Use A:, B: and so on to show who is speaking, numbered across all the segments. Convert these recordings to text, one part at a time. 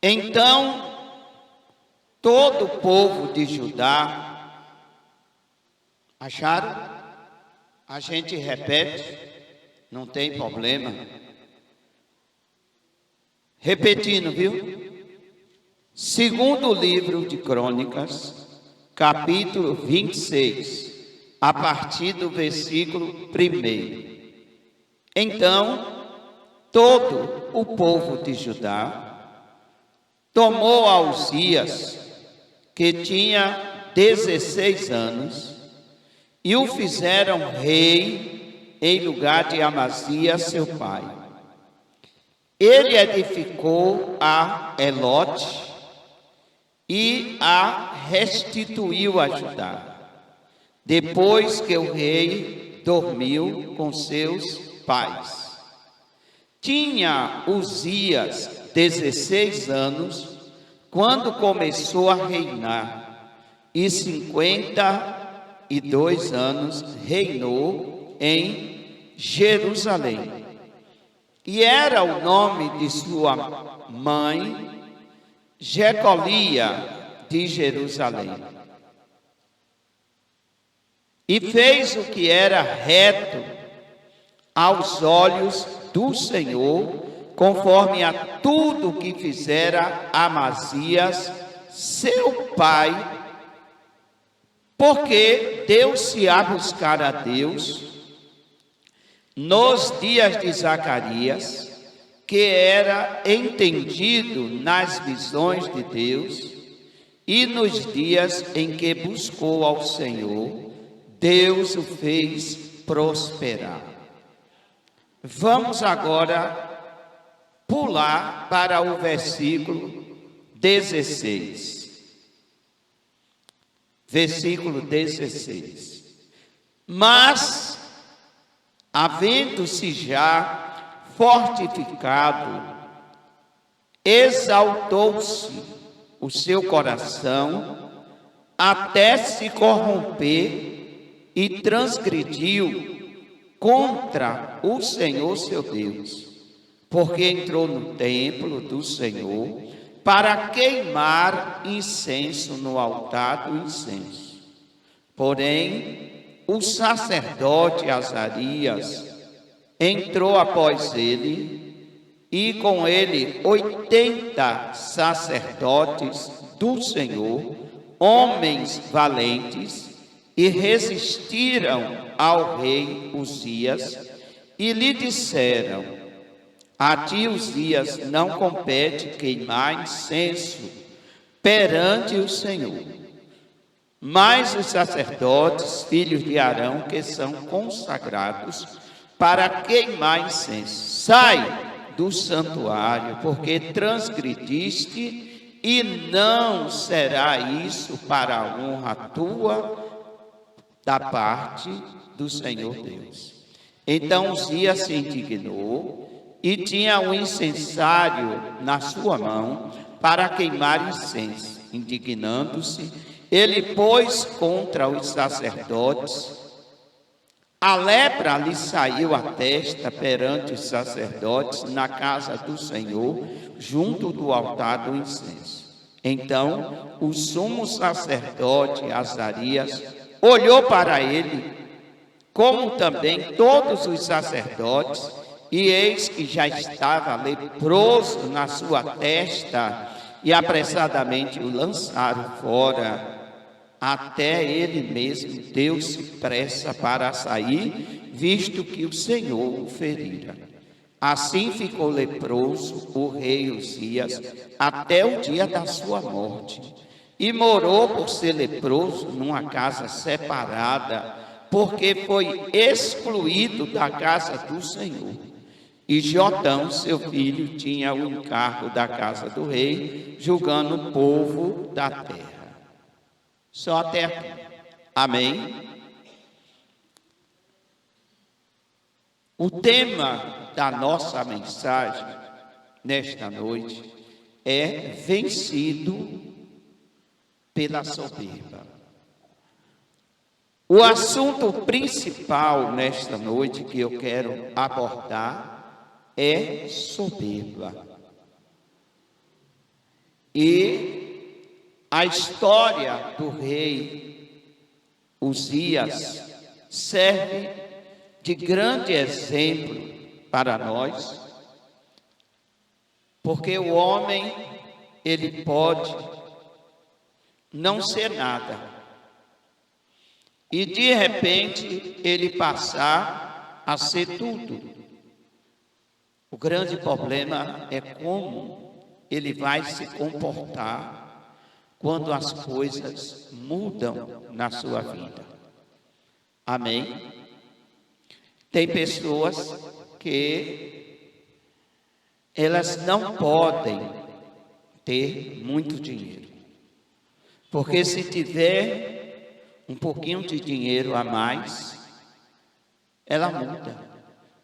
A: Então, todo o povo de Judá, acharam? A gente repete, não tem problema. Repetindo, viu? Segundo livro de Crônicas, capítulo 26, a partir do versículo 1. Então, todo o povo de Judá tomou a Uzias, que tinha 16 anos, e o fizeram rei em lugar de Amazias, seu pai. Ele edificou a Elote e a restituiu a Judá, depois que o rei dormiu com seus pais. Tinha Uzias 16 anos quando começou a reinar, e 52 anos reinou em Jerusalém. E era o nome de sua mãe Jecolia de Jerusalém. E fez o que era reto aos olhos do Senhor, conforme a tudo que fizera Amazias, seu pai, porque deu-se a buscar a Deus nos dias de Zacarias, que era entendido nas visões de Deus, e nos dias em que buscou ao Senhor, Deus o fez prosperar. Vamos agora pular para o versículo 16. Versículo 16. Mas, havendo-se já fortificado, exaltou-se o seu coração até se corromper e transgrediu contra o Senhor seu Deus, porque entrou no templo do Senhor para queimar incenso no altar do incenso. Porém, o sacerdote Azarias entrou após ele, e com ele 80 sacerdotes do Senhor, homens valentes, e resistiram ao rei Uzias, e lhe disseram: a ti, Uzias, não compete queimar incenso perante o Senhor, mas os sacerdotes, filhos de Arão, que são consagrados para queimar incenso, sai do santuário, porque transgrediste, e não será isso para a honra tua da parte do Senhor Deus. Então Uzias se indignou e tinha um incensário na sua mão para queimar incenso. Indignando-se, ele pôs contra os sacerdotes. A lepra lhe saiu à testa perante os sacerdotes na casa do Senhor, junto do altar do incenso. Então o sumo sacerdote Azarias olhou para ele, como também todos os sacerdotes, e eis que já estava leproso na sua testa, e apressadamente o lançaram fora. Até ele mesmo deu-se pressa para sair, visto que o Senhor o ferira. Assim ficou leproso o rei Uzias até o dia da sua morte. E morou, por ser leproso, numa casa separada, porque foi excluído da casa do Senhor. E Jotão, seu filho, tinha o encargo da casa do rei, julgando o povo da terra. Só até aqui. Amém? O tema da nossa mensagem nesta noite é vencido pela soberba. O assunto principal nesta noite que eu quero abordar é soberba. E a história do rei Uzias serve de grande exemplo para nós, porque o homem, ele pode não ser nada, e de repente ele passar a ser tudo. O grande problema é como ele vai se comportar quando as coisas mudam na sua vida. Amém? Tem pessoas que elas não podem ter muito dinheiro, porque se tiver um pouquinho de dinheiro a mais, ela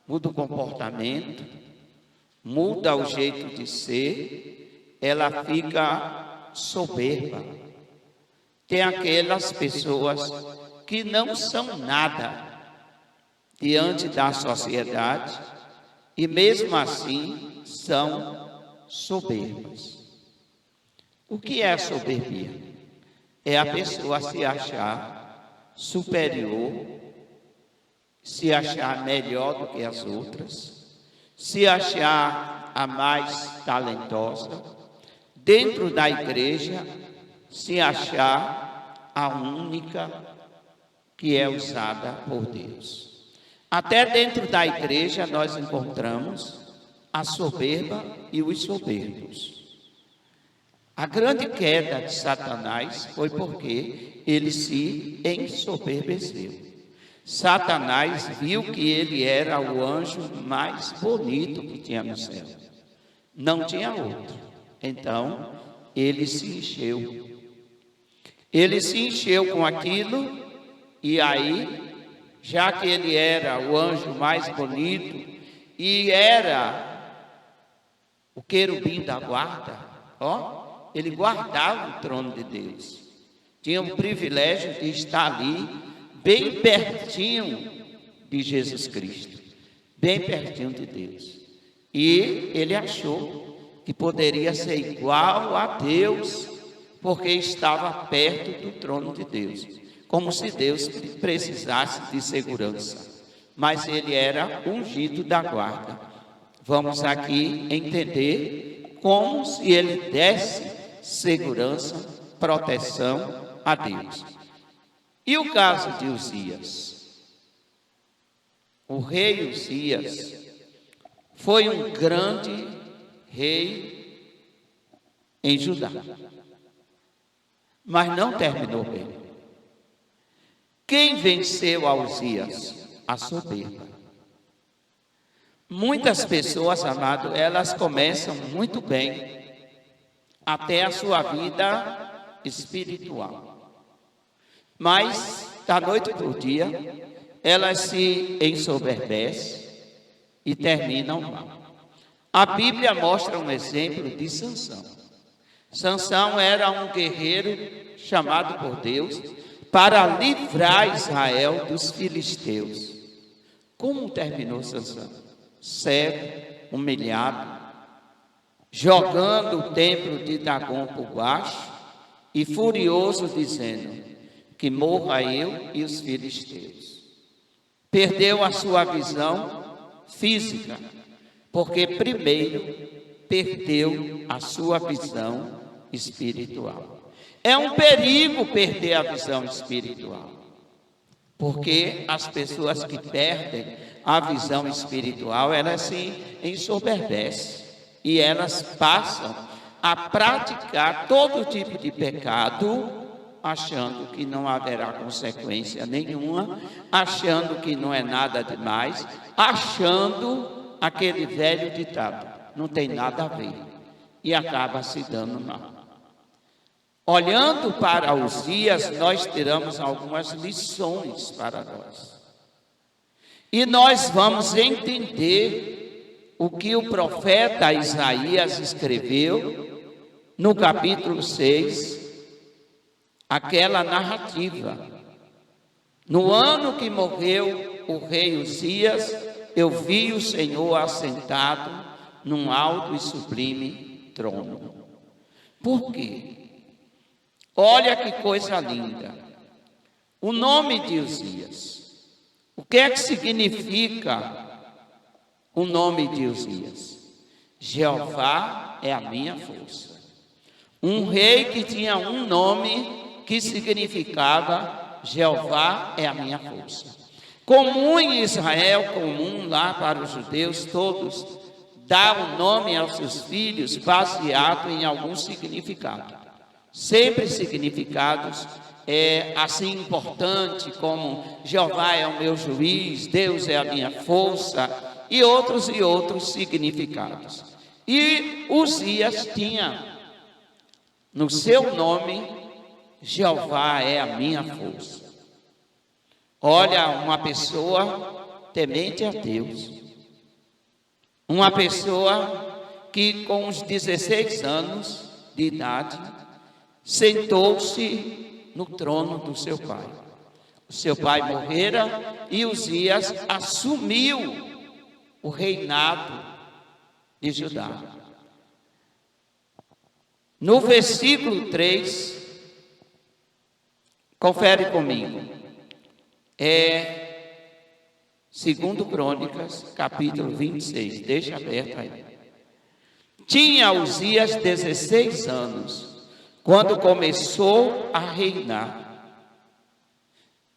A: muda o comportamento, muda o jeito de ser, ela fica soberba. Tem aquelas pessoas que não são nada diante da sociedade e mesmo assim são soberbas. O que é soberbia? É a pessoa se achar superior, se achar melhor do que as outras, se achar a mais talentosa, dentro da igreja, se achar a única que é usada por Deus. Até dentro da igreja nós encontramos a soberba e os soberbos. A grande queda de Satanás foi porque ele se ensoberbeceu. Satanás viu que ele era o anjo mais bonito que tinha no céu. Não tinha outro. Então, ele se encheu. Ele se encheu com aquilo e aí, já que ele era o anjo mais bonito e era o querubim da guarda, ele guardava o trono de Deus. Tinha o privilégio de estar ali, bem pertinho de Jesus Cristo, bem pertinho de Deus. E ele achou que poderia ser igual a Deus, porque estava perto do trono de Deus, como se Deus precisasse de segurança. Mas ele era ungido da guarda. Vamos aqui entender como se ele desse segurança, proteção a Deus. E o caso de Uzias? O rei Uzias foi um grande rei em Judá, mas não terminou bem. Quem venceu a Uzias? A soberba. Muitas pessoas, amado, elas começam muito bem até a sua vida espiritual, mas da noite para o dia elas se ensoberbecem e terminam mal. A Bíblia mostra um exemplo de Sansão. Sansão era um guerreiro chamado por Deus para livrar Israel dos filisteus. Como terminou Sansão? Cego, humilhado, jogando o templo de Dagon por baixo e furioso, dizendo que morra eu e os filisteus. Perdeu a sua visão física, porque primeiro perdeu a sua visão espiritual. É um perigo perder a visão espiritual, porque as pessoas que perdem a visão espiritual, elas se ensoberbecem e elas passam a praticar todo tipo de pecado, achando que não haverá consequência nenhuma, achando que não é nada demais, achando aquele velho ditado, não tem nada a ver, e acaba se dando mal. Olhando para Uzias, nós tiramos algumas lições para nós. E nós vamos entender o que o profeta Isaías escreveu no capítulo 6, aquela narrativa. No ano que morreu o rei Uzias, eu vi o Senhor assentado num alto e sublime trono. Por quê? Olha que coisa linda. O nome de Uzias. O que é que significa o nome de Uzias? Jeová é a minha força. Um rei que tinha um nome que significava Jeová é a minha força. Comum em Israel, comum lá para os judeus todos, dá o nome aos seus filhos baseado em algum significado. Sempre significados assim importante, como Jeová é o meu juiz, Deus é a minha força, e outros significados. E Uzias tinha no seu nome, Jeová é a minha força. Olha, uma pessoa temente a Deus, uma pessoa que com os 16 anos de idade sentou-se no trono do seu pai. O seu pai morrera e Uzias assumiu o reinado de Judá. No versículo 3, confere comigo, 2 Crônicas, capítulo 26, deixa aberto aí. Tinha Uzias 16 anos, quando começou a reinar,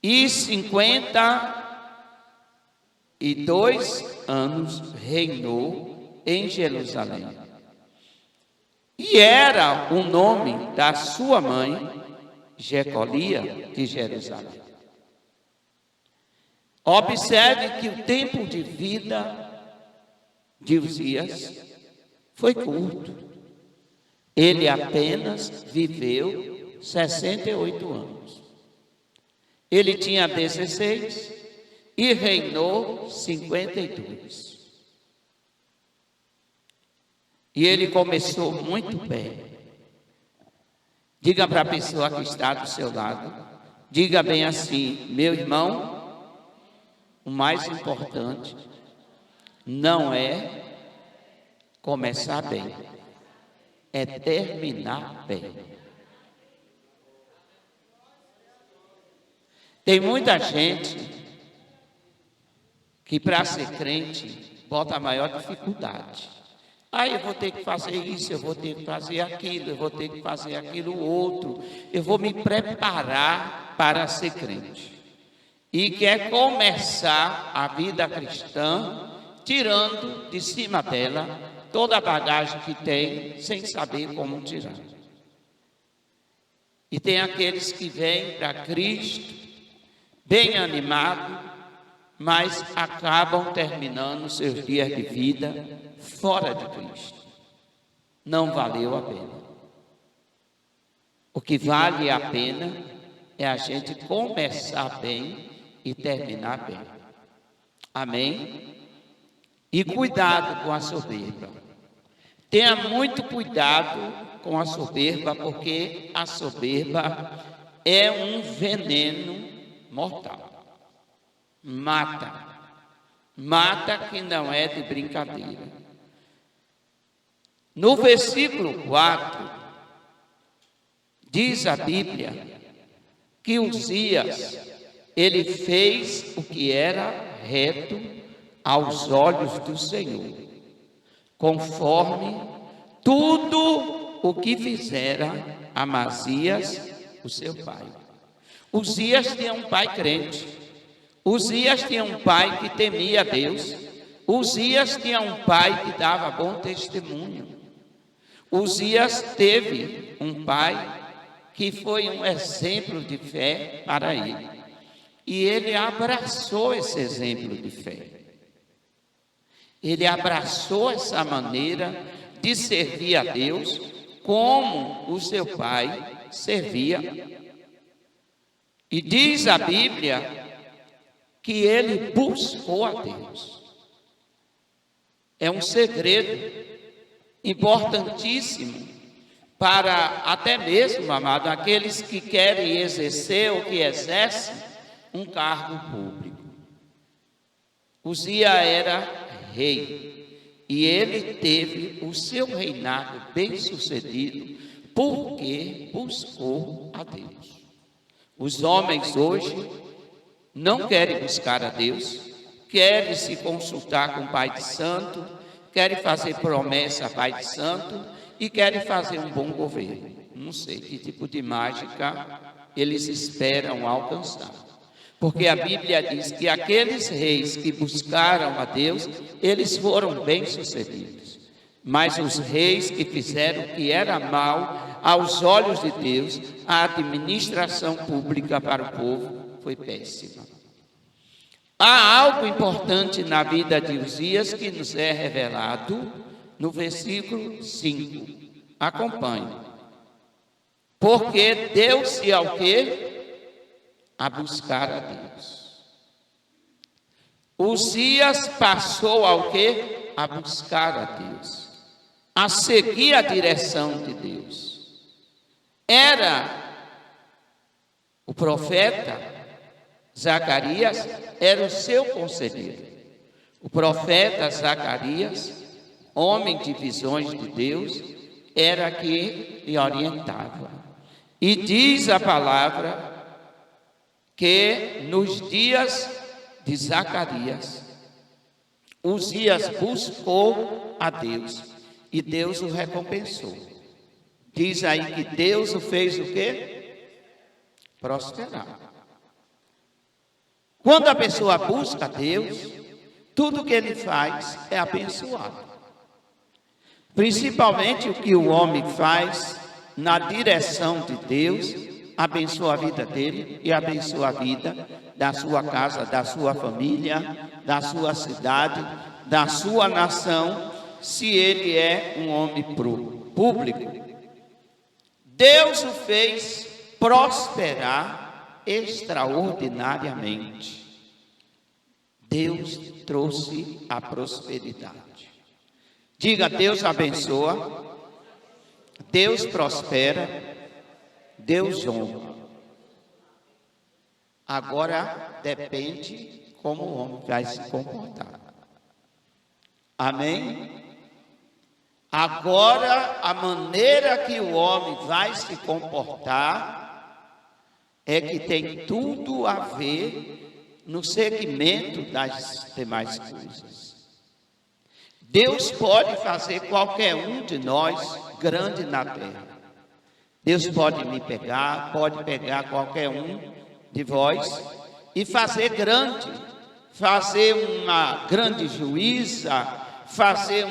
A: e 52 anos reinou em Jerusalém. E era o nome da sua mãe, Jecolia, de Jerusalém. Observe que o tempo de vida de Uzias foi curto. Ele apenas viveu 68 anos. Ele tinha 16 e reinou 52. E ele começou muito bem. Diga para a pessoa que está do seu lado, diga bem assim: meu irmão, o mais importante não é começar bem, é terminar bem. Tem muita gente que para ser crente bota a maior dificuldade. Eu vou ter que fazer isso, eu vou ter que fazer aquilo, eu vou ter que fazer aquilo outro. Eu vou me preparar para ser crente. E quer começar a vida cristã tirando de cima dela toda a bagagem que tem, sem saber como tirar. E tem aqueles que vêm para Cristo bem animados, mas acabam terminando seus dias de vida fora de Cristo. Não valeu a pena. O que vale a pena é a gente começar bem e terminar bem. Amém? E cuidado com a soberba. Tenha muito cuidado com a soberba, porque a soberba é um veneno mortal. Mata que não é de brincadeira. No versículo 4, diz a Bíblia que Uzias, ele fez o que era reto aos olhos do Senhor, conforme tudo o que fizera Amazias, o seu pai. Uzias tinha um pai crente. Uzias tinha um pai que temia a Deus. Uzias tinha um pai que dava bom testemunho. Uzias teve um pai que foi um exemplo de fé para ele. E ele abraçou esse exemplo de fé. Ele abraçou essa maneira de servir a Deus como o seu pai servia. E diz a Bíblia que ele buscou a Deus. É um segredo importantíssimo para até mesmo, amado, aqueles que querem exercer ou que exercem um cargo público. Uzias era rei e ele teve o seu reinado bem sucedido porque buscou a Deus. Os homens hoje não querem buscar a Deus, querem se consultar com o Pai de Santo, querem fazer promessa a Pai de Santo e querem fazer um bom governo. Não sei que tipo de mágica eles esperam alcançar. Porque a Bíblia diz que aqueles reis que buscaram a Deus, eles foram bem-sucedidos. Mas os reis que fizeram o que era mal aos olhos de Deus, a administração pública para o povo foi péssima. Há algo importante na vida de Uzias que nos é revelado no versículo 5. Acompanhe. Porque deu-se ao quê? A buscar a Deus. Uzias passou ao quê? A buscar a Deus. A seguir a direção de Deus. Era o profeta Zacarias, era o seu conselheiro. O profeta Zacarias, homem de visões de Deus, era que lhe orientava. E diz a palavra que nos dias de Zacarias, Uzias buscou a Deus e Deus o recompensou. Diz aí que Deus o fez o quê? Prosperar. Quando a pessoa busca a Deus, tudo que ele faz é abençoado. Principalmente o que o homem faz na direção de Deus, abençoa a vida dele e abençoa a vida da sua casa, da sua família, da sua cidade, da sua nação, se ele é um homem público. Deus o fez prosperar extraordinariamente. Deus trouxe a prosperidade. Diga, Deus abençoa, Deus prospera, Deus honra. Agora depende como o homem vai se comportar. Amém? Agora a maneira que o homem vai se comportar é que tem tudo a ver no segmento das demais coisas. Deus pode fazer qualquer um de nós grande na terra. Deus pode me pegar, pode pegar qualquer um de vós e fazer grande, fazer uma grande juíza, fazer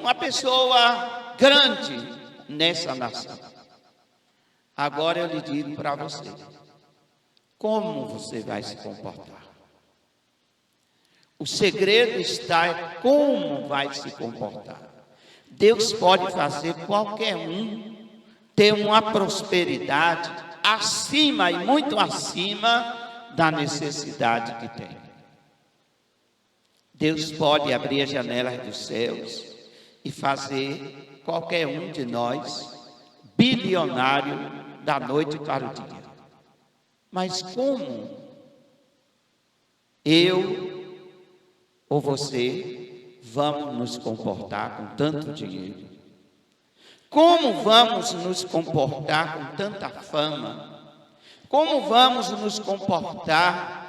A: uma pessoa grande nessa nação. Agora eu lhe digo para você, como você vai se comportar? O segredo está em como vai se comportar. Deus pode fazer qualquer um ter uma prosperidade acima e muito acima da necessidade que tem. Deus pode abrir as janelas dos céus e fazer qualquer um de nós bilionário da noite para o dia. Mas como eu ou você vamos nos comportar com tanto dinheiro? Como vamos nos comportar com tanta fama? Como vamos nos comportar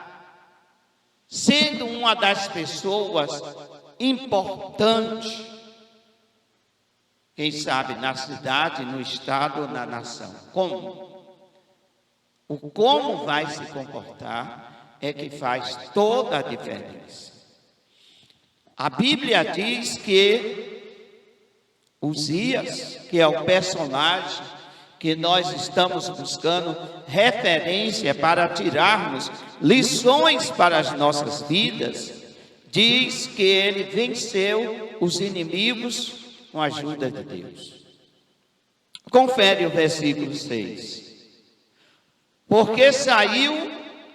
A: sendo uma das pessoas importantes, quem sabe na cidade, no estado ou na nação? Como? O como vai se comportar é que faz toda a diferença. A Bíblia diz que Uzias, que é o personagem que nós estamos buscando referência para tirarmos lições para as nossas vidas, diz que ele venceu os inimigos com a ajuda de Deus. Confere o versículo 6. Porque saiu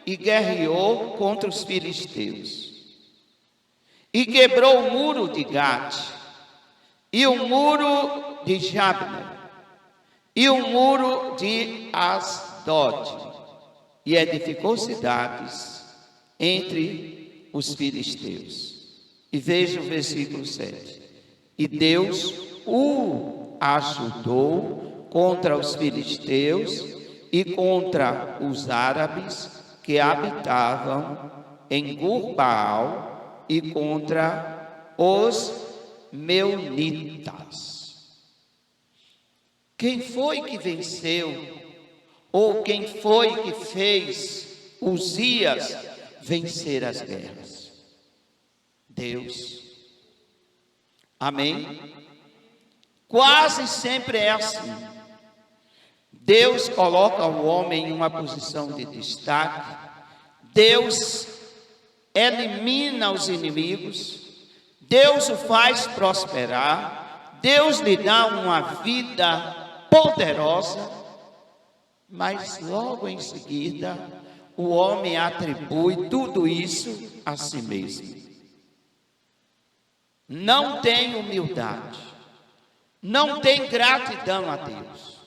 A: e guerreou contra os filisteus, e quebrou o muro de Gate, e o muro de Jabne, e o muro de Asdod, e edificou cidades entre os filisteus. E veja o versículo 7. E Deus o ajudou contra os filisteus e contra os árabes que habitavam em Gur-Baal e contra os meunitas. Quem foi que venceu? Ou quem foi que fez Uzias vencer as guerras? Deus. Amém? Quase sempre é assim. Deus coloca o homem em uma posição de destaque. Deus elimina os inimigos. Deus o faz prosperar. Deus lhe dá uma vida poderosa. Mas logo em seguida, o homem atribui tudo isso a si mesmo. Não tem humildade. Não tem gratidão a Deus.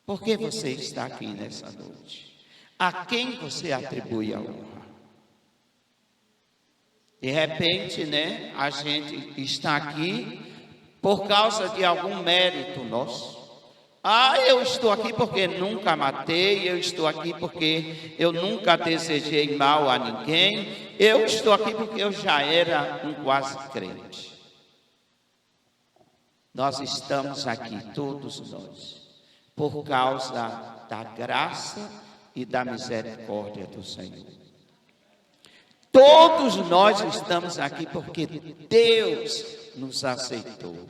A: Por que você está aqui nessa noite? A quem você atribui a honra? De repente, a gente está aqui por causa de algum mérito nosso. Eu estou aqui porque nunca matei, eu estou aqui porque eu nunca desejei mal a ninguém, eu estou aqui porque eu já era um quase crente. Nós estamos aqui, todos nós, por causa da graça e da misericórdia do Senhor. Todos nós estamos aqui porque Deus nos aceitou.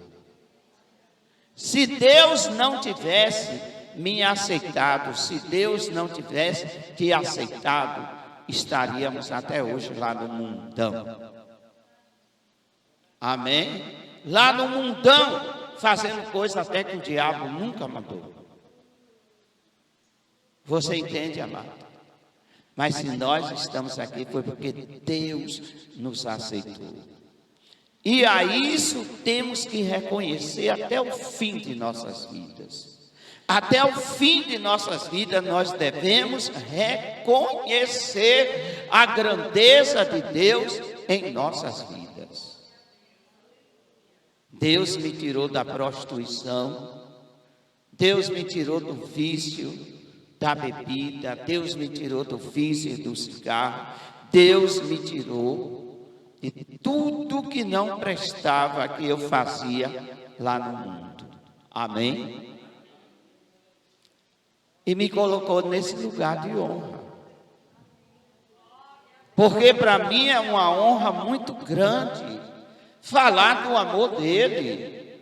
A: Se Deus não tivesse me aceitado, se Deus não tivesse te aceitado, estaríamos até hoje lá no mundão. Amém? Lá no mundão, fazendo coisa até que o diabo nunca mandou. Você entende, amado? Mas se nós estamos aqui foi porque Deus nos aceitou. E a isso temos que reconhecer até o fim de nossas vidas. Até o fim de nossas vidas nós devemos reconhecer a grandeza de Deus em nossas vidas. Deus me tirou da prostituição, Deus me tirou do vício da bebida, Deus me tirou do vício do cigarro, Deus me tirou de tudo que não prestava que eu fazia lá no mundo. Amém? E me colocou nesse lugar de honra. Porque para mim é uma honra muito grande falar do amor dele.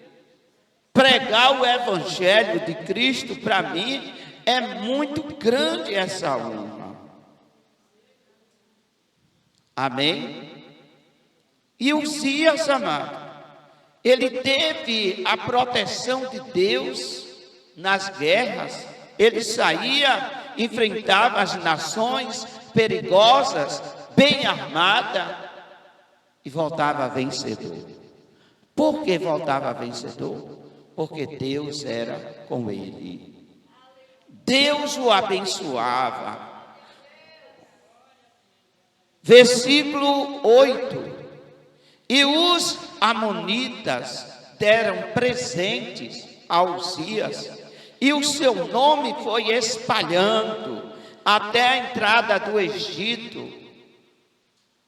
A: Pregar o evangelho de Cristo para mim é muito grande essa honra. Amém? E Uzias, amado, ele teve a proteção de Deus nas guerras. Ele saía, enfrentava as nações perigosas, bem armada, e voltava vencedor. Por que voltava vencedor? Porque Deus era com ele. Deus o abençoava. Versículo 8. E os amonitas deram presentes a Uzias, e o seu nome foi espalhando até a entrada do Egito.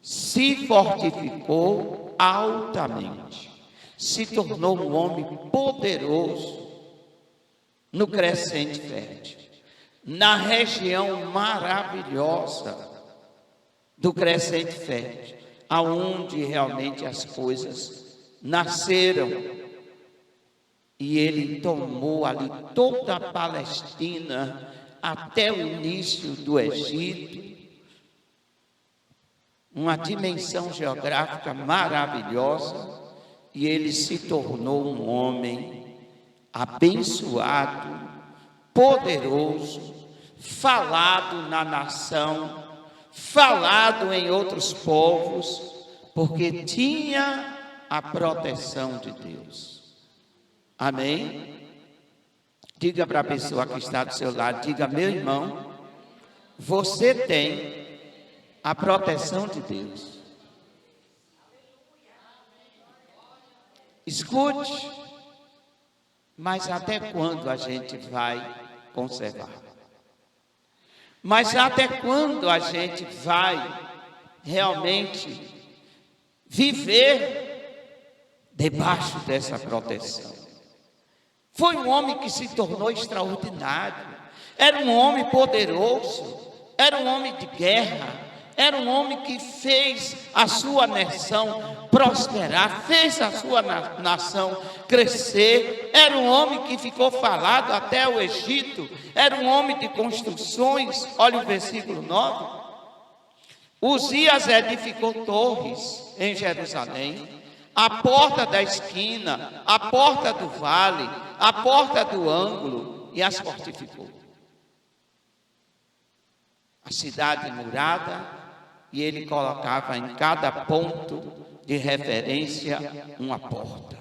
A: Se fortificou altamente, se tornou um homem poderoso no Crescente Fértil, na região maravilhosa do Crescente Fértil, aonde realmente as coisas nasceram. E ele tomou ali toda a Palestina até o início do Egito. Uma dimensão geográfica maravilhosa. E ele se tornou um homem abençoado, poderoso, falado na nação, falado em outros povos, porque tinha a proteção de Deus. Amém? Diga para a pessoa que está do seu lado, diga: meu irmão, você tem a proteção de Deus. Escute, Mas até quando a gente vai conservar? Mas até quando a gente vai realmente viver debaixo dessa proteção? Foi um homem que se tornou extraordinário, era um homem poderoso, era um homem de guerra, era um homem que fez a sua nação prosperar, fez a sua nação crescer, era um homem que ficou falado até o Egito, era um homem de construções. Olha o versículo 9. Uzias edificou torres em Jerusalém, a porta da esquina, a porta do vale, a porta do ângulo, e as fortificou. A cidade murada, e ele colocava em cada ponto de referência uma porta.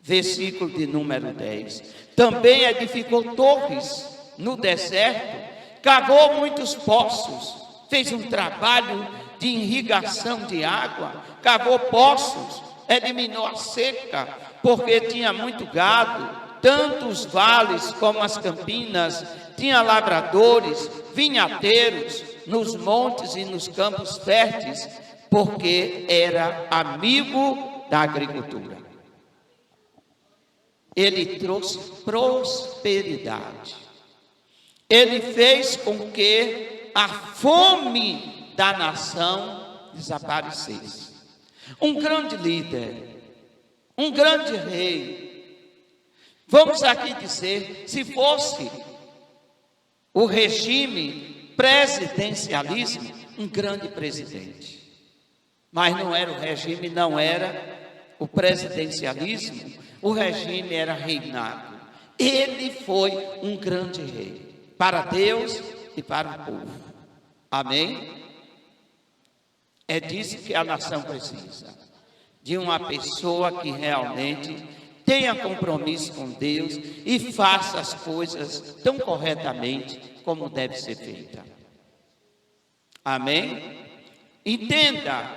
A: Versículo de número 10. Também edificou torres no deserto, cavou muitos poços, fez um trabalho de irrigação de água, cavou poços, eliminou a seca, porque tinha muito gado, tanto os vales como as campinas, tinha lavradores, vinhateiros, nos montes e nos campos férteis, porque era amigo da agricultura. Ele trouxe prosperidade. Ele fez com que a fome da nação desaparecesse. Um grande líder, um grande rei. Vamos aqui dizer, se fosse o regime presidencialismo, um grande presidente. Mas não era o regime, não era o presidencialismo, o regime era reinado. Ele foi um grande rei, para Deus e para o povo. Amém? É disso que a nação precisa, de uma pessoa que realmente tenha compromisso com Deus e faça as coisas tão corretamente como deve ser feita. Amém? Entenda,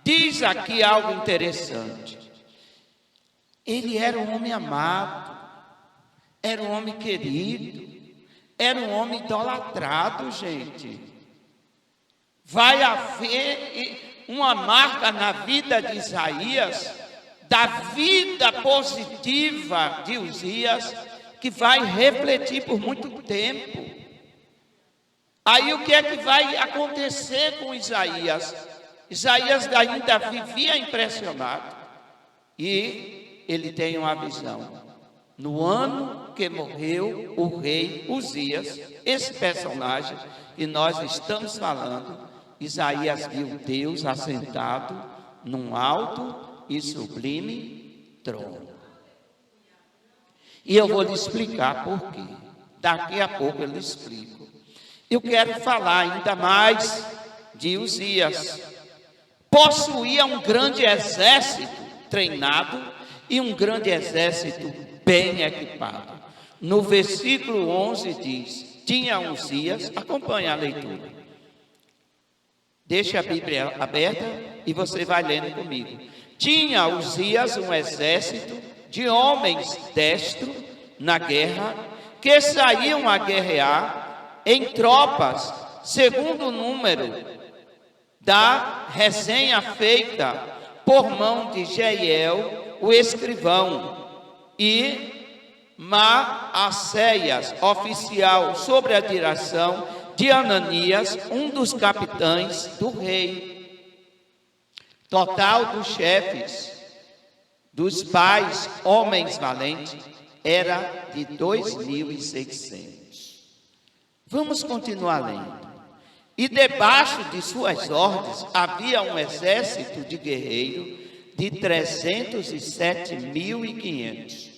A: diz aqui algo interessante. Ele era um homem amado, era um homem querido, era um homem idolatrado, gente. Vai haver uma marca na vida de Isaías, da vida positiva de Uzias, que vai refletir por muito tempo. Aí o que é que vai acontecer com Isaías? Isaías ainda vivia impressionado. E ele tem uma visão. No ano que morreu o rei Uzias, esse personagem que nós estamos falando, Isaías viu Deus assentado num alto e sublime trono. E eu vou lhe explicar por quê. Daqui a pouco eu lhe explico. Eu quero falar ainda mais de Uzias. Possuía um grande exército treinado e um grande exército bem equipado. No versículo 11 diz, tinha Uzias, acompanha a leitura. Deixa a Bíblia aberta e você vai lendo comigo. Tinha Uzias um exército de homens destros na guerra, que saíam a guerrear em tropas, segundo o número da resenha feita por mão de Jeiel, o escrivão, e Maacéias, oficial, sob a direção de Ananias, um dos capitães do rei. Total dos chefes, dos pais, homens valentes, era de 2.600. Vamos continuar lendo. E debaixo de suas ordens havia um exército de guerreiros de 307.500.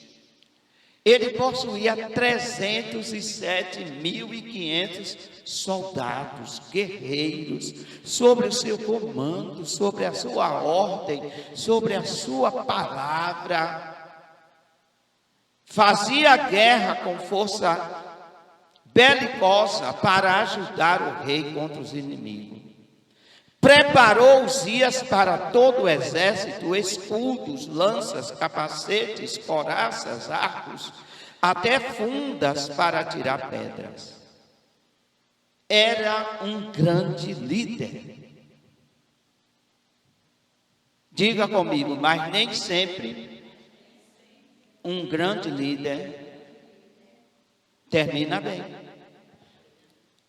A: Ele possuía 307.500 soldados, guerreiros, sobre o seu comando, sobre a sua ordem, sobre a sua palavra. Fazia guerra com força belicosa para ajudar o rei contra os inimigos. Preparou Uzias para todo o exército escudos, lanças, capacetes, coraças, arcos, até fundas para tirar pedras. Era um grande líder. Diga comigo, mas nem sempre um grande líder termina bem.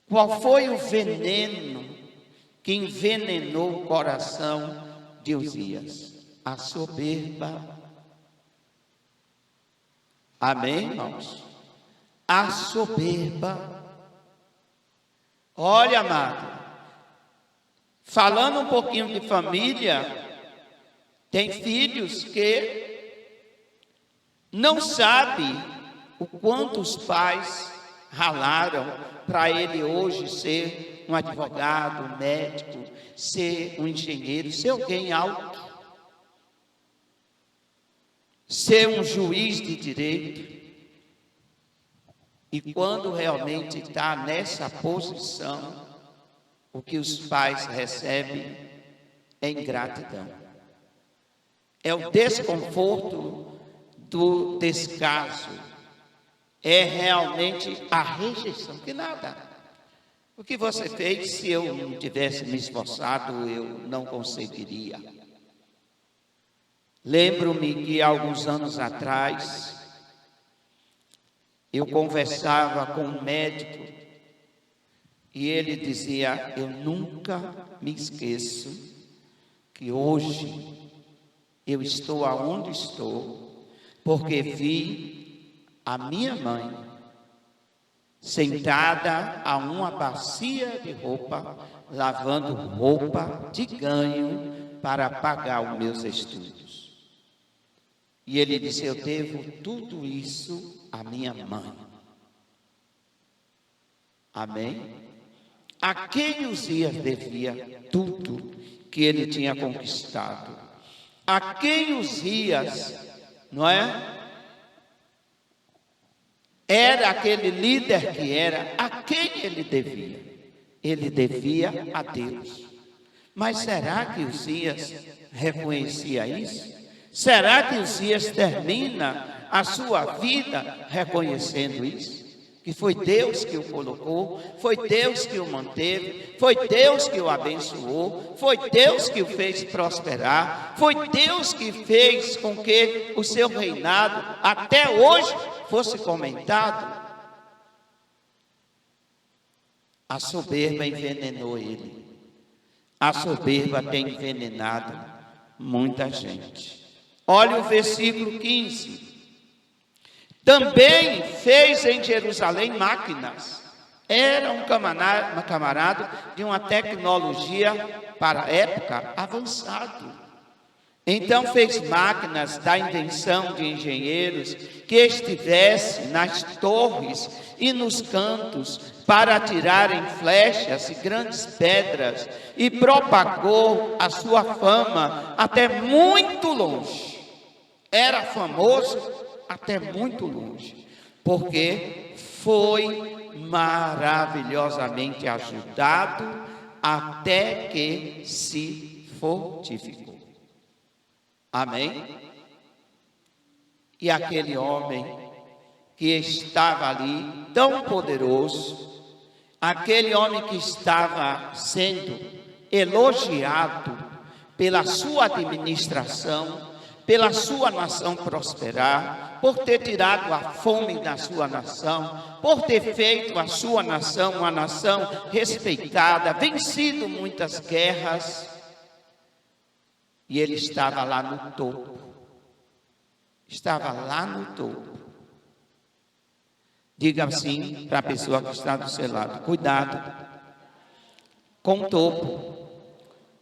A: Qual foi o veneno que envenenou o coração de Uzias? A soberba. Amém, irmãos? A soberba. Olha, amado, falando um pouquinho de família, tem filhos que não sabem o quanto os pais ralaram para ele hoje ser um advogado, um médico, ser um engenheiro, ser alguém alto, ser um juiz de direito. E quando realmente está nessa posição, o que os pais recebem é ingratidão. É o desconforto do descaso. É realmente a rejeição. Que nada. O que você fez, se eu não tivesse me esforçado, eu não conseguiria. Lembro-me que há alguns anos atrás, eu conversava com um médico e ele dizia: eu nunca me esqueço que hoje eu estou aonde estou, porque vi a minha mãe sentada a uma bacia de roupa, lavando roupa de ganho para pagar os meus estudos. E ele disse: eu devo tudo isso à minha mãe. Amém? A quem Uzias devia tudo que ele tinha conquistado? A quem Uzias, não é? Era aquele líder que era, a quem ele devia? Ele devia a Deus. Mas será que Uzias reconhecia isso? Será que Uzias termina a sua vida reconhecendo isso? Que foi Deus que o colocou, foi Deus que o manteve, foi Deus que o abençoou, foi Deus que o fez prosperar, foi Deus que fez com que o seu reinado até hoje fosse comentado. A soberba envenenou ele. A soberba tem envenenado muita gente. Olha o versículo 15. Também fez em Jerusalém máquinas. Era um camarada de uma tecnologia para a época avançado. Então fez máquinas da invenção de engenheiros que estivesse nas torres e nos cantos para atirarem flechas e grandes pedras, e propagou a sua fama até muito longe. Era famoso até muito longe, porque foi maravilhosamente ajudado até que se fortificou. Amém? E aquele homem que estava ali, tão poderoso, aquele homem que estava sendo elogiado pela sua administração, pela sua nação prosperar, por ter tirado a fome da sua nação, por ter feito a sua nação uma nação respeitada, vencido muitas guerras, e ele estava lá no topo. Estava lá no topo. Diga assim para a pessoa que está do seu lado: cuidado com o topo,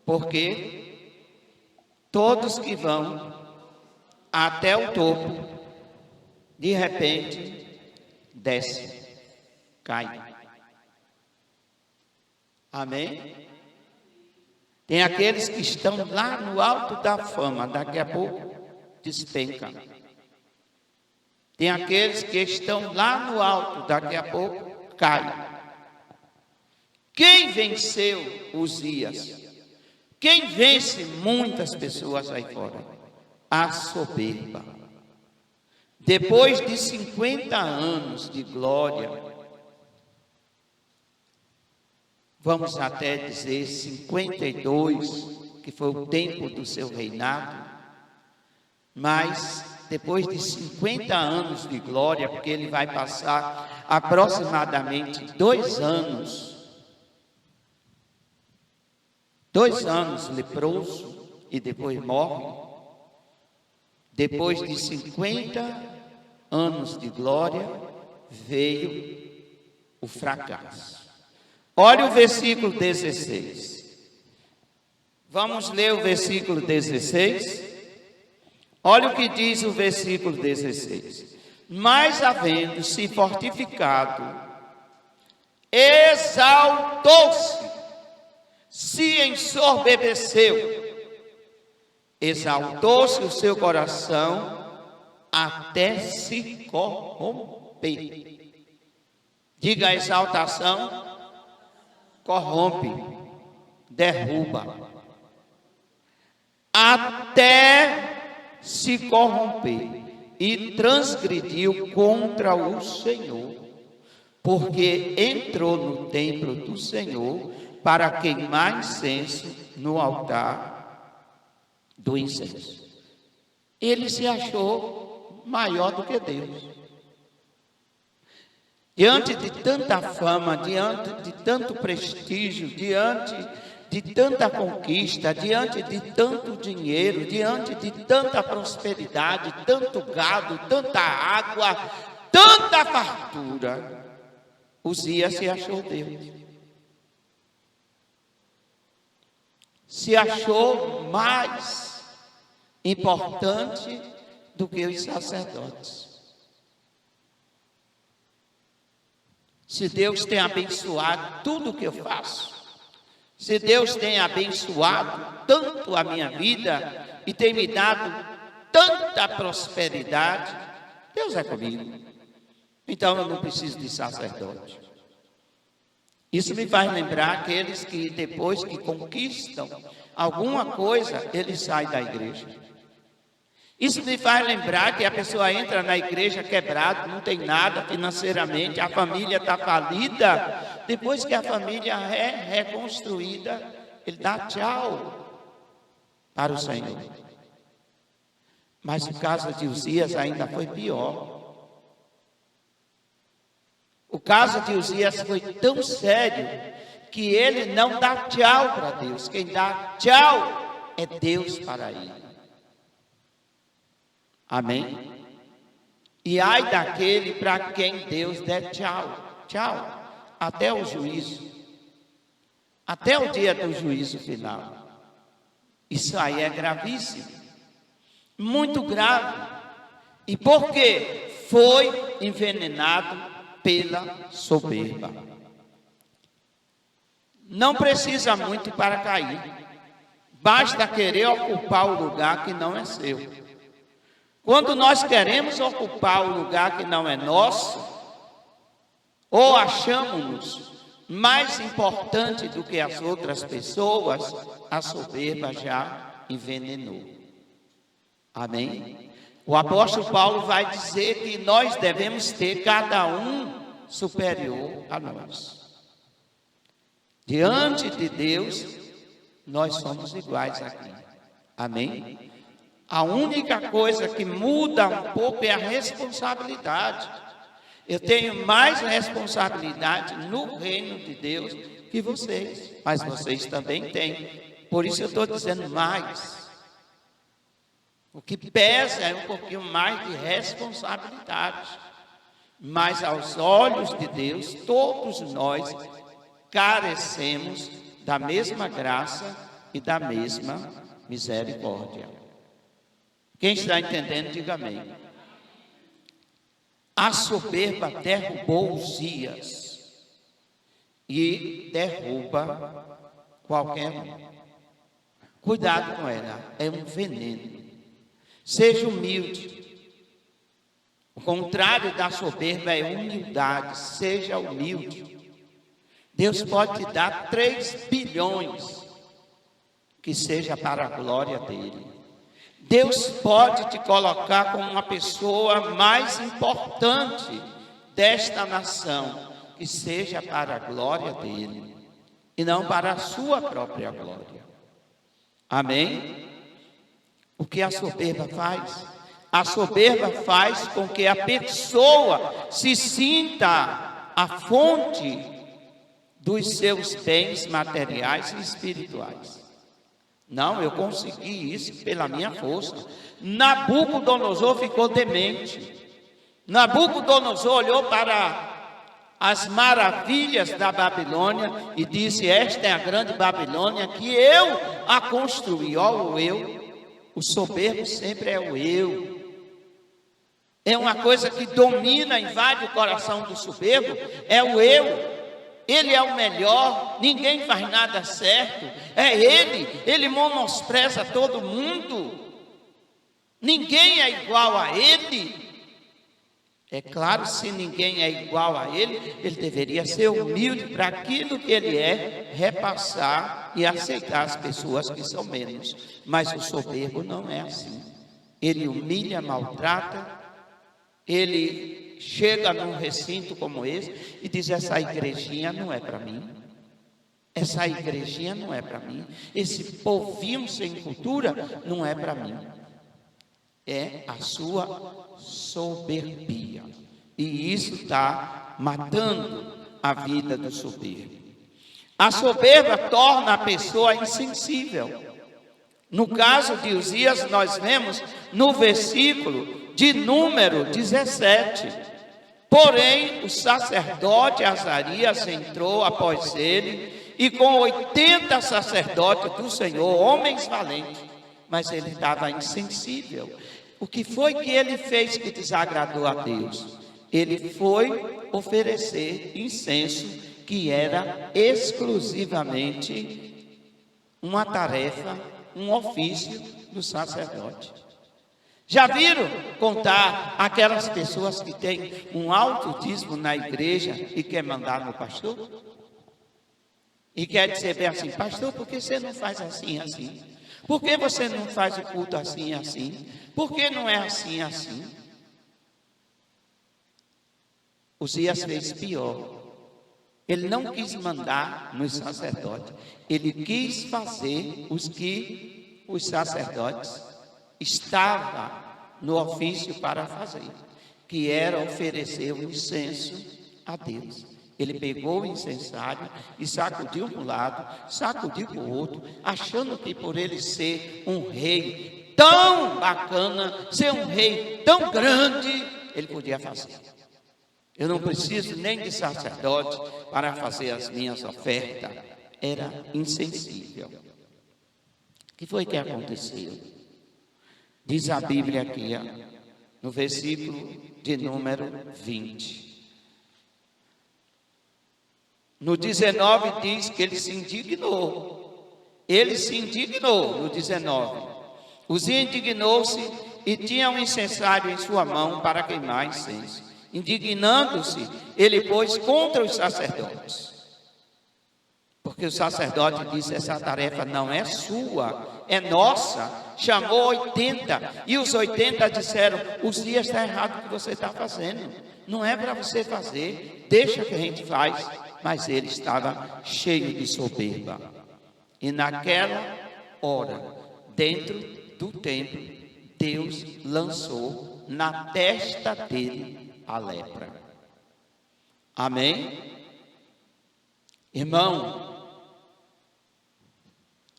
A: porque todos que vão até o topo, de repente, desce, cai. Amém? Tem aqueles que estão lá no alto da fama, daqui a pouco despencam. Tem aqueles que estão lá no alto, daqui a pouco caem. Quem venceu Uzias? Quem vence muitas pessoas aí fora? A soberba. depois de 50 anos de glória, vamos até dizer 52, que foi o tempo do seu reinado, mas depois de 50 anos de glória, porque ele vai passar aproximadamente 2 anos leproso e depois morre. Depois de 50 anos de glória, veio o fracasso. Olha o versículo 16. Vamos ler o versículo 16. Olha o que diz o versículo 16. Mas havendo se fortificado, exaltou-se, se ensoberbeceu, exaltou-se o seu coração até se corromper. Diga: a exaltação corrompe, derruba, até se corromper, e transgrediu contra o Senhor, porque entrou no templo do Senhor para queimar incenso no altar do incenso. Ele se achou maior do que Deus. Diante de tanta fama, diante de tanto prestígio, diante de tanta conquista, diante de tanto dinheiro, diante de tanta prosperidade, tanto gado, tanta água, tanta fartura, Uzias se achou Deus. Se achou mais importante do que os sacerdotes. Se Deus tem abençoado tudo o que eu faço, se Deus tem abençoado tanto a minha vida e tem me dado tanta prosperidade, Deus é comigo. Então eu não preciso de sacerdote. Isso me faz lembrar aqueles que depois que conquistam alguma coisa, eles saem da igreja. Isso me faz lembrar que a pessoa entra na igreja quebrada, não tem nada financeiramente, a família está falida. Depois que a família é reconstruída, ele dá tchau para o Senhor. Mas o caso de Uzias ainda foi pior. O caso de Uzias foi tão sério que ele não dá tchau para Deus. Quem dá tchau é Deus para ele. Amém? E ai daquele para quem Deus der tchau, tchau, até o juízo, até o dia do juízo final. Isso aí é gravíssimo, muito grave. E por quê? Foi envenenado pela soberba. Não precisa muito para cair, basta querer ocupar o lugar que não é seu. Quando nós queremos ocupar o lugar que não é nosso, ou achamos-nos mais importante do que as outras pessoas, a soberba já envenenou. Amém? O apóstolo Paulo vai dizer que nós devemos ter cada um superior a nós. Diante de Deus, nós somos iguais aqui. Amém? A única coisa que muda um pouco é a responsabilidade. Eu tenho mais responsabilidade no reino de Deus que vocês, mas vocês também têm. Por isso eu estou dizendo mais. O que pesa é um pouquinho mais de responsabilidade. Mas aos olhos de Deus, todos nós carecemos da mesma graça e da mesma misericórdia. Quem está entendendo, diga amém. A soberba derrubou Uzias e derruba qualquer um. Cuidado com ela, é um veneno. Seja humilde. O contrário da soberba é humildade. Seja humilde. Deus pode te dar 3 bilhões, que seja para a glória dele. Deus pode te colocar como uma pessoa mais importante desta nação, que seja para a glória dele e não para a sua própria glória. Amém? O que a soberba faz? A soberba faz com que a pessoa se sinta a fonte dos seus bens materiais e espirituais. Não, eu consegui isso pela minha força. Nabucodonosor ficou demente. Nabucodonosor olhou para as maravilhas da Babilônia e disse: esta é a grande Babilônia que eu a construí. Ó, o eu. O soberbo sempre é o eu. É uma coisa que domina, invade o coração do soberbo, é o eu. Ele é o melhor, ninguém faz nada certo, é ele menospreza todo mundo, ninguém é igual a ele. É claro, se ninguém é igual a ele, ele deveria ser humilde para aquilo que ele é, repassar e aceitar as pessoas que são menos. Mas o soberbo não é assim. Ele humilha, maltrata, ele chega num recinto como esse e diz: essa igrejinha não é para mim. Essa igrejinha não é para mim. Esse povinho sem cultura não é para mim. É a sua soberbia. E isso está matando a vida do soberbo. A soberba torna a pessoa insensível. No caso de Uzias, nós vemos no versículo de número 17. Porém, o sacerdote Azarias entrou após ele, e com 80 sacerdotes do Senhor, homens valentes, mas ele estava insensível. O que foi que ele fez que desagradou a Deus? Ele foi oferecer incenso, que era exclusivamente uma tarefa, um ofício do sacerdote. Já viram contar aquelas pessoas que têm um alto dízimo na igreja e quer mandar no pastor? E quer dizer bem assim: pastor, por que você não faz assim, assim? Por que você não faz o culto assim, assim? Por que não é assim, assim? Uzias fez pior. Ele não quis mandar nos sacerdotes. Ele quis fazer os sacerdotes estavam no ofício para fazer, que era oferecer o incenso a Deus. Ele pegou o incensário e sacudiu para um lado, sacudiu para o outro, achando que por ele ser um rei tão bacana, ser um rei tão grande, ele podia fazer. Eu não preciso nem de sacerdote para fazer as minhas ofertas. Era insensível. O que foi que aconteceu? Diz a Bíblia aqui, no versículo de número 20. No 19 diz que ele se indignou. Ele se indignou no 19. Uzias indignou-se e tinha um incensário em sua mão para queimar incenso. Indignando-se, ele pôs contra os sacerdotes. Porque o sacerdote disse: essa tarefa não é sua, é nossa. Chamou 80, e os 80 disseram: Uzias, está errado o que você está fazendo, não é para você fazer, deixa que a gente faz. Mas ele estava cheio de soberba. E naquela hora, dentro do templo, Deus lançou na testa dele a lepra. Amém? Irmão,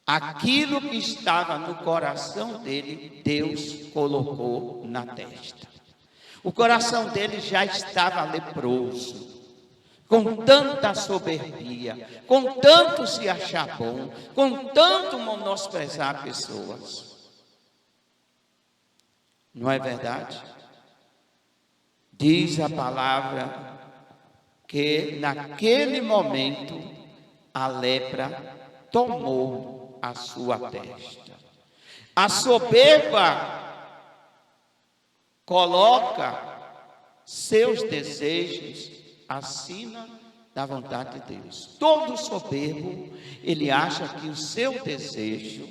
A: aquilo que estava no coração dele, Deus colocou na testa. O coração dele já estava leproso, com tanta soberbia, com tanto se achar bom, com tanto menosprezar pessoas. Não é verdade? Diz a palavra que naquele momento a lepra tomou a sua testa. A soberba coloca seus desejos acima da vontade de Deus. Todo soberbo, ele acha que o seu desejo,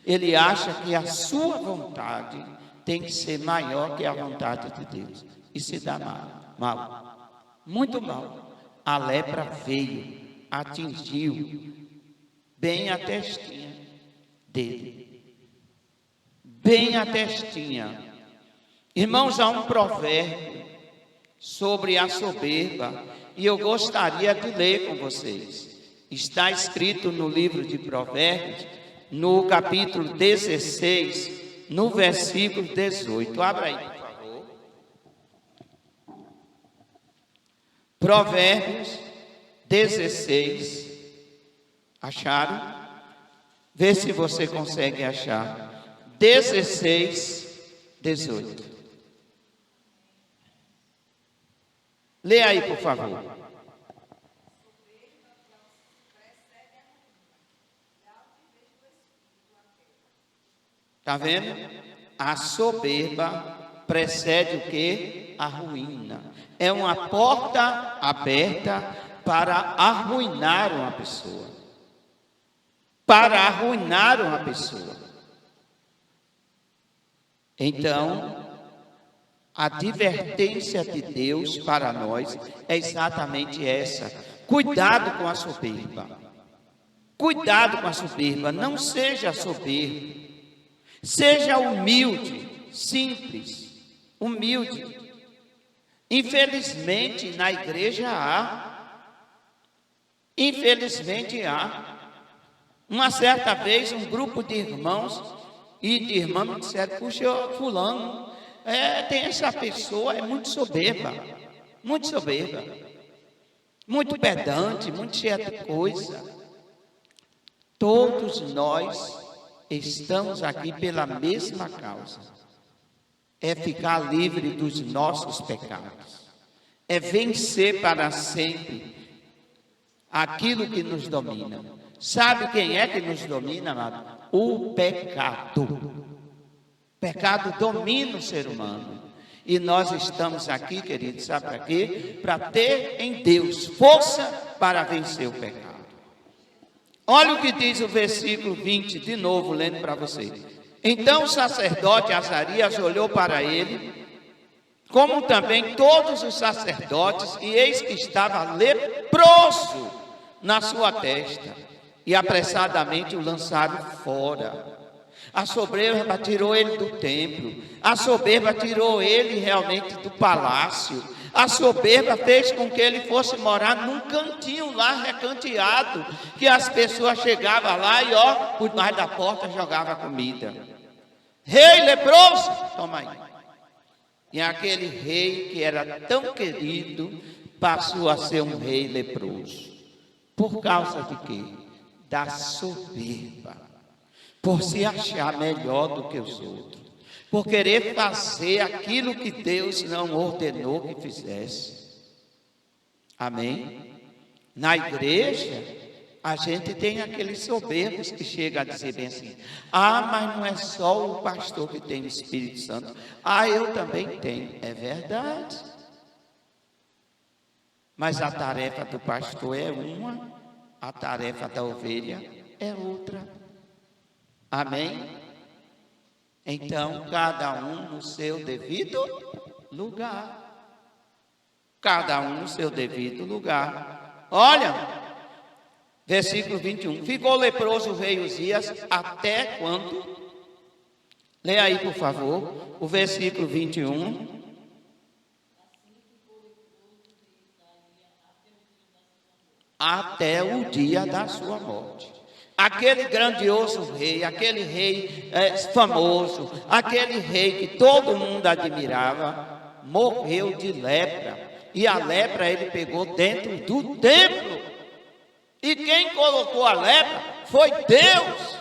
A: Ele acha que a sua vontade tem que ser maior que a vontade de Deus. E se dá mal, muito mal. A lepra veio, atingiu bem a testinha dele. Bem a testinha. Irmãos, há um provérbio sobre a soberba, e eu gostaria de ler com vocês. Está escrito no livro de Provérbios, no capítulo 16, no versículo 18. Abra aí, por favor. Provérbios 16. Acharam? Vê se você consegue achar. 16, 18. Lê aí, por favor. Está vendo? A soberba precede o quê? A ruína. É uma porta aberta para arruinar uma pessoa. Para arruinar uma pessoa. Então, a advertência de Deus para nós é exatamente essa. Cuidado com a soberba. Cuidado com a soberba. Não seja soberbo. Seja humilde, simples, humilde. Infelizmente, na igreja infelizmente há. Uma certa vez, um grupo de irmãos e de irmãs me disseram: puxa, fulano, tem essa pessoa, é muito soberba, muito pedante, muito cheia de coisa. Todos nós estamos aqui pela mesma causa. É ficar livre dos nossos pecados. É vencer para sempre aquilo que nos domina. Sabe quem é que nos domina, amado? O pecado. O pecado domina o ser humano. E nós estamos aqui, queridos, sabe para quê? Para ter em Deus força para vencer o pecado. Olha o que diz o versículo 20, de novo, lendo para vocês. Então o sacerdote Azarias olhou para ele, como também todos os sacerdotes, e eis que estava leproso na sua testa, e apressadamente o lançaram fora. A soberba tirou ele do templo, a soberba tirou ele realmente do palácio. A soberba fez com que ele fosse morar num cantinho lá recanteado, que as pessoas chegavam lá e por mais da porta jogava comida. Rei leproso, toma aí. E aquele rei que era tão querido passou a ser um rei leproso. Por causa de quê? Da soberba. Por se achar melhor do que os outros. Por querer fazer aquilo que Deus não ordenou que fizesse. Amém? Na igreja, a gente tem aqueles soberbos que chegam a dizer bem assim: mas não é só o pastor que tem o Espírito Santo. Eu também tenho. É verdade. Mas a tarefa do pastor é uma, a tarefa da ovelha é outra. Amém? Então, cada um no seu devido lugar. Cada um no seu devido lugar. Olha, versículo 21. Ficou leproso o rei Uzias até quando? Leia aí, por favor, o versículo 21. Até o dia da sua morte. Aquele grandioso rei, aquele rei famoso, aquele rei que todo mundo admirava, morreu de lepra. E a lepra ele pegou dentro do templo. E quem colocou a lepra foi Deus.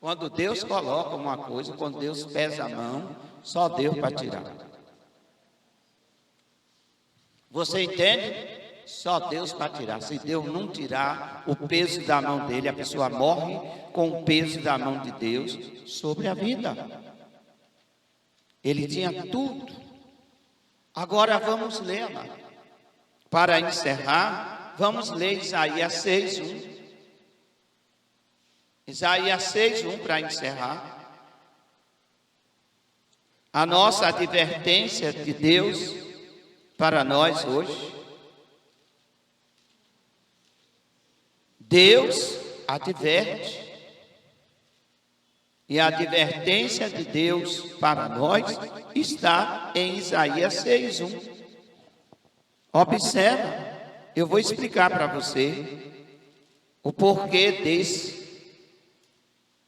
A: Quando Deus coloca uma coisa, quando Deus pesa a mão, só Deus para tirar. Você entende? Só Deus para tirar. Se Deus não tirar o peso da mão dele, a pessoa morre com o peso da mão de Deus sobre a vida. Ele tinha tudo. Agora vamos ler, amado. Para encerrar, vamos ler Isaías 6:1. Isaías 6:1, para encerrar. A nossa advertência de Deus para nós hoje. Deus adverte. E a advertência de Deus para nós está em Isaías 6:1. Observa, eu vou explicar para você o porquê desse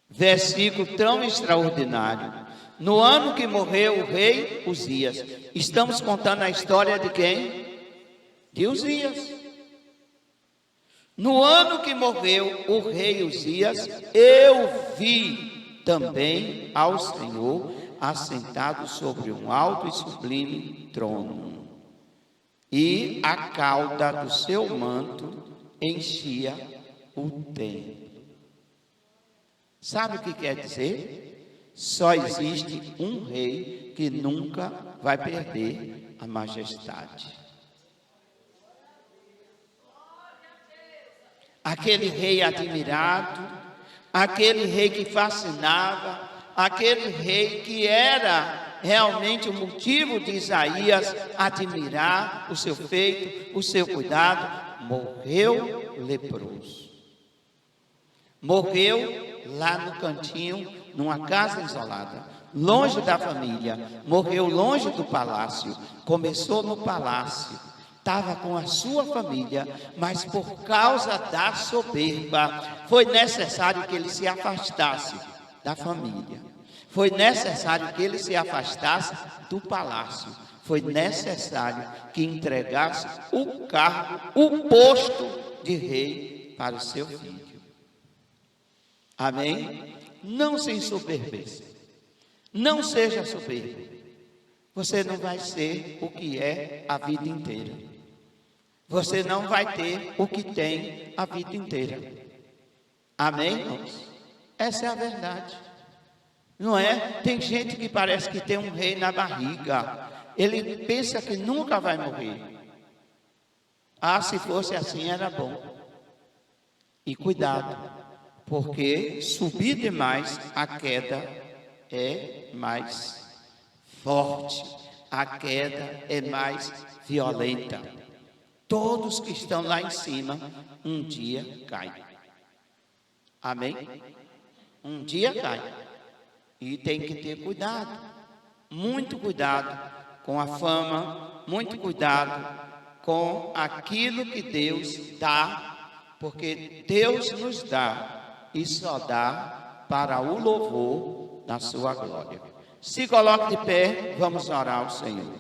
A: versículo tão extraordinário. No ano que morreu o rei Uzias, estamos contando a história de quem? De Uzias. No ano que morreu o rei Uzias, eu vi também ao Senhor assentado sobre um alto e sublime trono, e a cauda do seu manto enchia o templo. Sabe o que quer dizer? Só existe um rei que nunca vai perder a majestade. Aquele rei admirado, aquele rei que fascinava, aquele rei que era realmente o motivo de Isaías admirar o seu feito, o seu cuidado, morreu leproso. Morreu lá no cantinho, numa casa isolada, longe da família, morreu longe do palácio, começou no palácio, estava com a sua família, mas por causa da soberba, foi necessário que ele se afastasse da família, foi necessário que ele se afastasse do palácio, foi necessário que entregasse o cargo, o posto de rei para o seu filho. Amém? Não se ensoberbeça, não seja soberbo, você não vai ser o que é a vida inteira, você não vai ter o que tem a vida inteira. Amém, irmãos? Essa é a verdade, não é? Tem gente que parece que tem um rei na barriga, ele pensa que nunca vai morrer. Ah, se fosse assim era bom. E cuidado, porque subir demais, a queda é mais forte, a queda é mais violenta. Todos que estão lá em cima, um dia caem. Amém? Um dia caem. E tem que ter cuidado, muito cuidado com a fama, muito cuidado com aquilo que Deus dá, porque Deus nos dá. E só dá para o louvor da sua glória. Se coloque de pé, vamos orar ao Senhor.